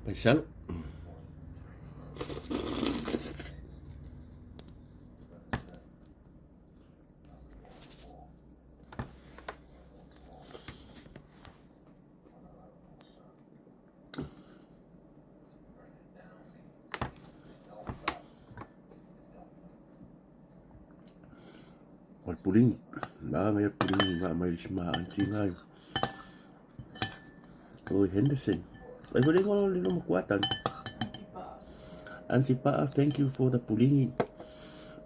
Vaisalo. Ma le puligi. Ma le puligi nga mai sma anti ngai. Oi Henderson. Ai vole ngolo le no makuatan. Antipa, thank you for the puligi.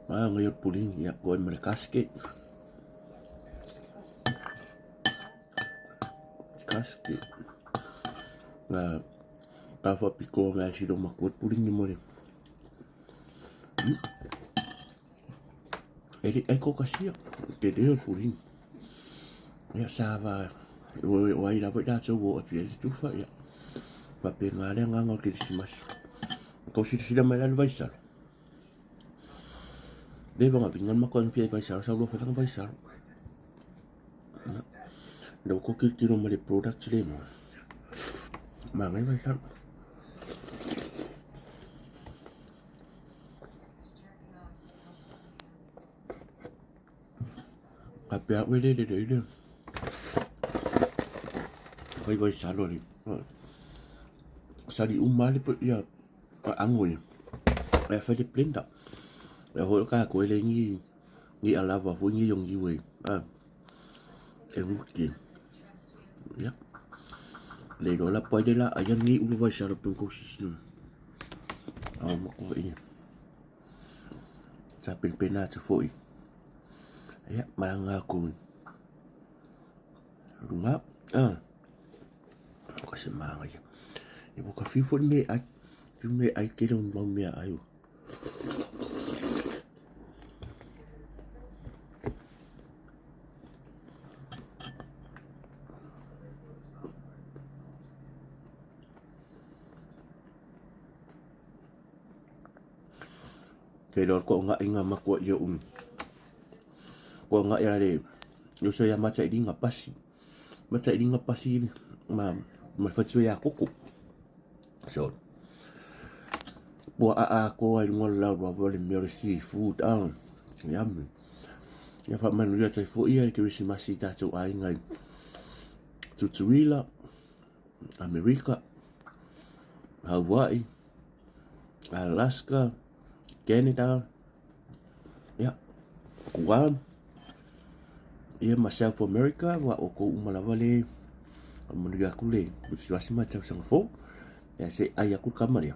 Ma ngai puligi ya ko me casket. Casket. Na ka fa piko nga si do makut puligi mo le. Eko kasia, te reo puligi. Ya sava, o ai la voi da tso wo atu tu fa ya. Pa pe ngale ngangol Christmas. Ko si sida mai la Vaisalo. Deva nga pingan ma kon pia Vaisalo sa lo fa nga Vaisalo. Do ko ki tiro ma le product le mo. Ma ngai Vaisalo. Apia wele de. Vaisalo le. Sari umale pe ya angoi. Ya fa de blender. Ya ho ka ko le ni alava fo ni yong yiwe. E wuki. Ya. Le do la poi de la ayan ni ulu Vaisalo pun ko sistem. Mo ko ini. Sa pena te foi. Ya, malanga ko. Runga. Ko se manga ya. Ibu ka fifo me ai ke don mau me ayo. Pero ko nga inga makwa yo ko nga ya le yo so ya macha idinga pasi ni ma fatso ya koko so bo ko ai ngol la ro le mere seafood yum ya fa man ya tai fo ia ke si masita to ai ngai tutuila America Hawaii Alaska Canada, ya, Guam, ya South America, wa oko umalawale, amuliga kule, busiwasi macam sangfo, ya se ayaku kamar ya,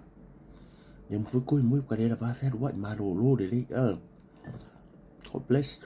yang fuku imu kadera ba fer wa malo lo dele, God bless.